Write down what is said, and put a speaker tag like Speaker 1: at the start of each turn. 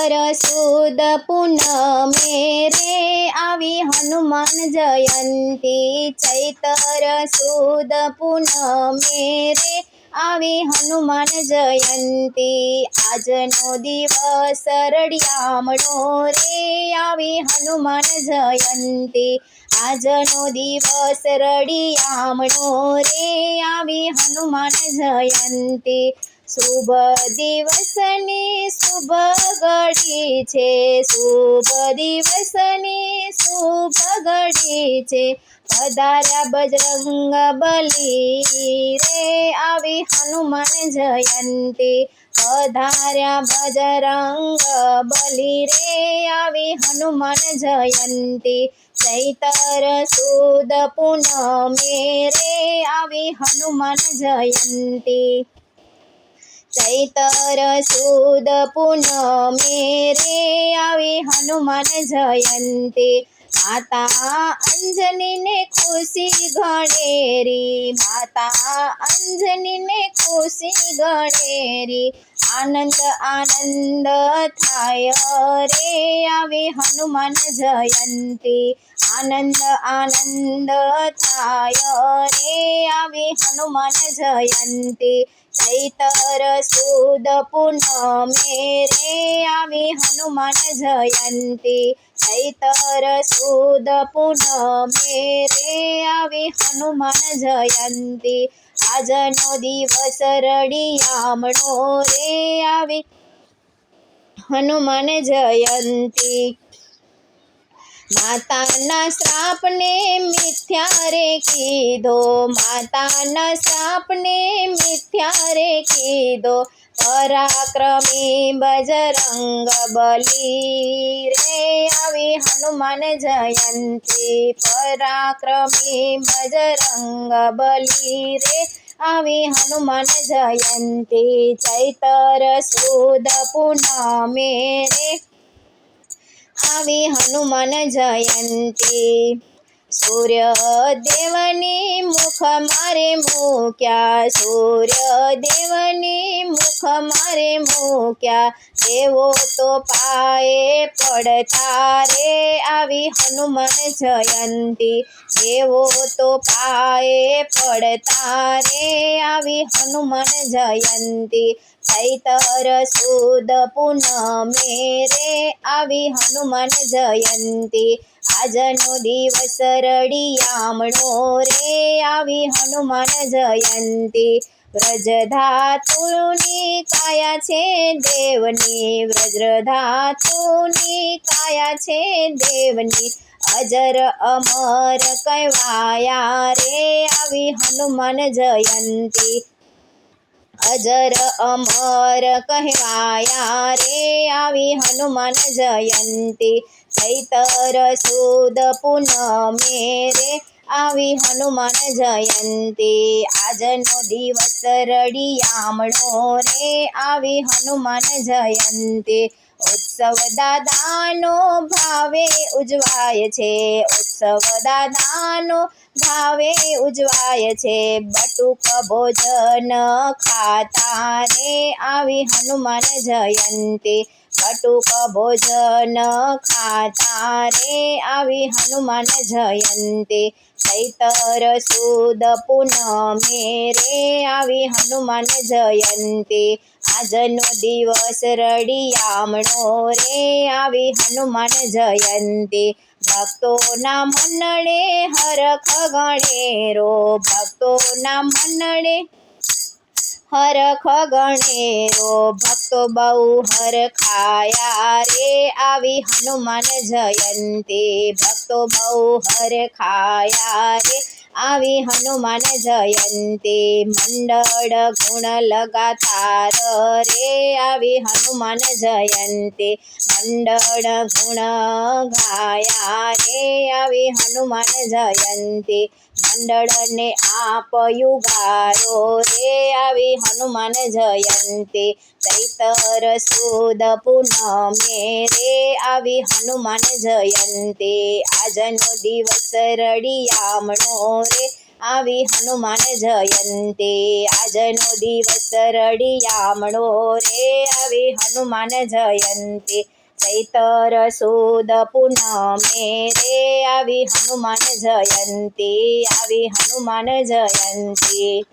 Speaker 1: સુદ પૂનમે રે આવી હનુમાન જયંતી। ચૈતર સુદ પૂનમે રે આવી હનુમાન જયંતી। આજનો દિવસ રળિયામણો રે આવી હનુમાન જયંતી। આજનો દિવસ રળિયામણો રે આવી હનુમાન જયંતી। શુભ દિવસની શુભ ઘડી છે, શુભ દિવસની શુભ ઘડી છે। પધાર્યા બજરંગ બલી રે આવી હનુમાન જયંતી। પધાર્યા બજરંગ બલી રે આવી હનુમાન જયંતી। ચૈતર સુદ પૂનમે રે આવી હનુમાન જયંતી। ચૈતર સુદ પૂનમે રે આવી હનુમાન જયંતી। માતા અંજનીને ખુશી ગણેરી, માતા અંજનીને ખુશી ગણેરી। આનંદ આનંદ થાય રે આવી હનુમાન જયંતી। આનંદ આનંદ થાય રે આવી હનુમાન જયંતી। ચૈતર સુદ પૂનમે રે આવી હનુમાન જયંતી। ચૈતર સુદ પૂનમે રે આવી હનુમાન જયંતી। આજનો દિવસ રળિયામણો રે આવી હનુમાન જયંતી। માતાના શ્રાપને મિથ્યા રે કીધો, માતાના શ્રાપને મિથ્યા રે કીધો। પરાક્રમી બજરંગ બલી રે આવી હનુમાન જયંતી। પરાક્રમી બજરંગ બલી રે આવી હનુમાન જયંતી। ચૈતર સુદ પૂનમે રે આવી હનુમાન જયંતી। સૂર્યદેવની મુખ મારે મૂક્યા, સૂર્યદેવની મુખ મારે મૂક્યા। દેવો તો પાયે પડતા રે આવી હનુમાન જયંતી। દેવો તો પાયે પડતા રે આવી હનુમાન જયંતી। ચૈતર સુદ પૂનમે રે આવી હનુમાન જયંતી। આજનો દિવસ રળિયામણો રે આવી હનુમાન જયંતી। વ્રજધાતુની કાયા છે દેવની, વ્રજધાતુની કાયા છે દેવની। અજર અમર કહેવાયા રે આવી હનુમાન જયંતી। અજર અમર કહેવાયા રે આવી હનુમાન જયંતી। ચૈતર સુદ પૂનમે રે આવી હનુમાન જયંતી। આજનો દિવસ રળિયામણો રે આવી હનુમાન જયંતી। ઉત્સવ દાદાનો ભાવે ઉજવાય છે, ઉત્સવ દાદાનો ભાવે ઉજવાય છે। બટુક ભોજન ખાતા રે આવી હનુમાન જયંતી। બટુક ભોજન ખાતા રે આવી હનુમાન જયંતી। ચૈતર સુદ પૂનમે રે આવી હનુમાન જયંતી। આજનો દિવસ રળિયામણો રે આવી હનુમાન જયંતી। ભક્તોના મનડે હરખ ગણેરો, ભક્તોના મનડે હરખ ગણેરો। ભક્તો બહુ હરખાયા રે આવી હનુમાન જયંતી। ભક્તો બહુ હરખાયા રે આવી હનુમાન જયંતી। મંડળ ગુણ લગાતાર રે આવી હનુમાન જયંતી। મંડળ ગુણ ગાયા રે આવી હનુમાન જયંતી। મંડળને આપ્યું ગારો રે આવી હનુમાન જયંતી। ચૈતર સુદ પૂનમે રે આવી હનુમાન જયંતી। આજનો દિવસ રળિયામણો રે આવી હનુમાન જયંતી। આજનો દિવસ રળિયામણો રે આવી હનુમાન જયંતી। ચૈતર સુદ પૂનમે રે આવી હનુમાન જયંતી, આવી હનુમાન જયંતી.